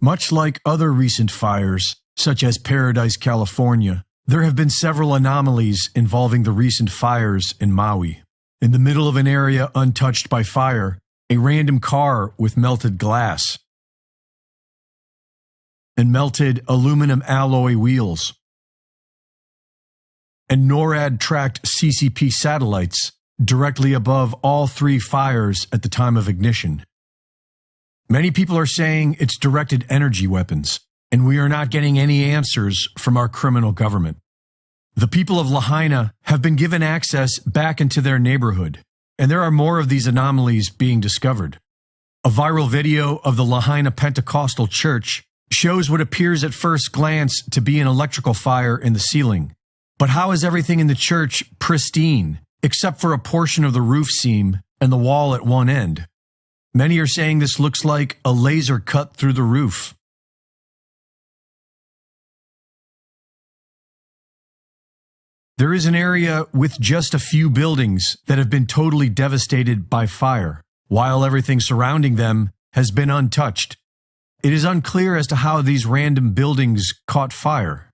Much like other recent fires, such as Paradise, California, there have been several anomalies involving the recent fires in Maui. In the middle of an area untouched by fire, a random car with melted glass and melted aluminum alloy wheels and NORAD-tracked CCP satellites directly above all three fires at the time of ignition. Many people are saying it's directed energy weapons, and we are not getting any answers from our criminal government. The people of Lahaina have been given access back into their neighborhood, and there are more of these anomalies being discovered. A viral video of the Lahaina Pentecostal Church shows what appears at first glance to be an electrical fire in the ceiling. But how is everything in the church pristine, except for a portion of the roof seam and the wall at one end? Many are saying this looks like a laser cut through the roof. There is an area with just a few buildings that have been totally devastated by fire, while everything surrounding them has been untouched. It is unclear as to how these random buildings caught fire.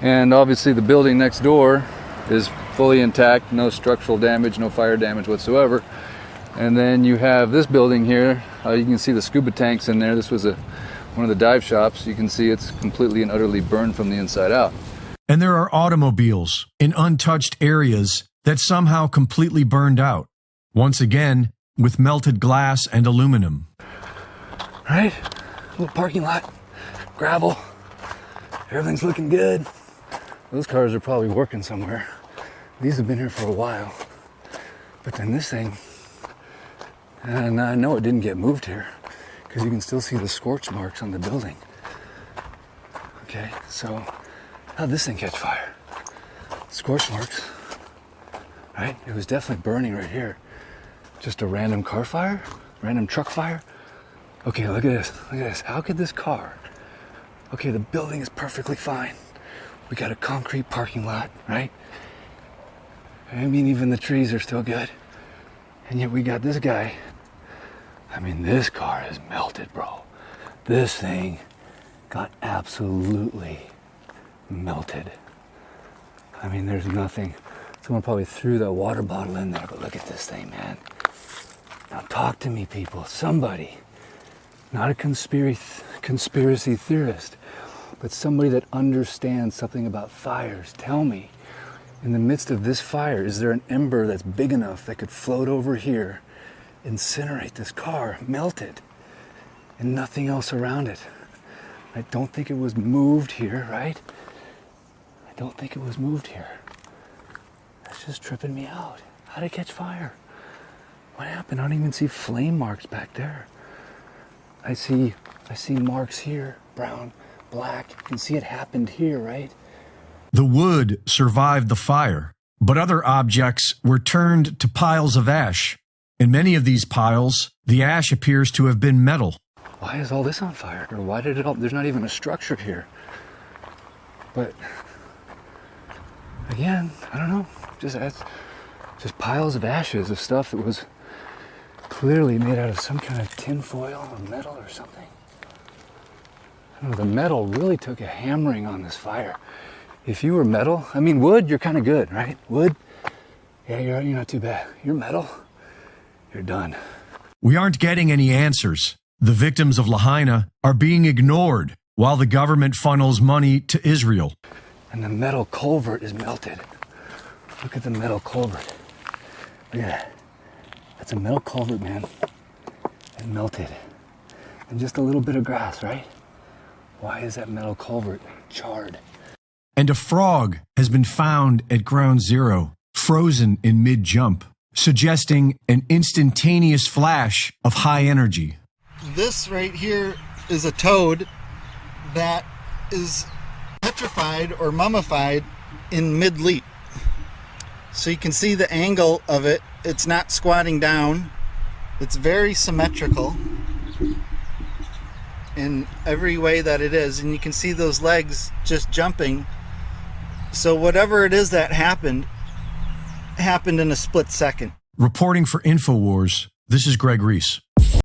And obviously the building next door is fully intact, no structural damage, no fire damage whatsoever. And then you have this building here. You can see the scuba tanks in there. This was one of the dive shops. You can see it's completely and utterly burned from the inside out. And there are automobiles in untouched areas that somehow completely burned out. Once again, with melted glass and aluminum. Right? Little parking lot, gravel. Everything's looking good. Those cars are probably working somewhere. These have been here for a while. But then this thing, and I know it didn't get moved here because you can still see the scorch marks on the building. Okay, so how'd this thing catch fire? Scorch marks, right? It was definitely burning right here. Just a random car fire? Random truck fire? Okay, look at this. Look at this. How could this car? Okay, the building is perfectly fine. We got a concrete parking lot, right? I mean, even the trees are still good. And yet we got this guy. I mean, this car is melted, bro. This thing got absolutely melted. I mean, there's nothing. Someone probably threw that water bottle in there, but look at this thing, man. Now talk to me, people. Somebody. Not a conspiracy theorist, but somebody that understands something about fires. Tell me, in the midst of this fire, is there an ember that's big enough that could float over here, incinerate this car, melt it, and nothing else around it? I don't think it was moved here, right? I don't think it was moved here. That's just tripping me out. How did it catch fire? What happened? I don't even see flame marks back there. I see marks here, brown, black. You can see it happened here, right? The wood survived the fire, but other objects were turned to piles of ash. In many of these piles, the ash appears to have been metal. Why is all this on fire? Or why did it all... There's not even a structure here. But, again, I don't know. Just piles of ashes of stuff that was clearly made out of some kind of tin foil or metal or something. I don't know, the metal really took a hammering on this fire. If you were metal, I mean, wood, you're kind of good, right? Wood, yeah, you're not too bad. You're metal, you're done. We aren't getting any answers. The victims of Lahaina are being ignored while the government funnels money to Israel. And the metal culvert is melted. Look at the metal culvert. Look at that. That's a metal culvert, man. It melted. And just a little bit of grass, right? Why is that metal culvert charred? And a frog has been found at ground zero, frozen in mid-jump, suggesting an instantaneous flash of high energy. This right here is a toad that is petrified or mummified in mid-leap. So you can see the angle of it. It's not squatting down. It's very symmetrical in every way that it is. And you can see those legs just jumping. So whatever it is that happened in a split second. Reporting for InfoWars, this is Greg Reese.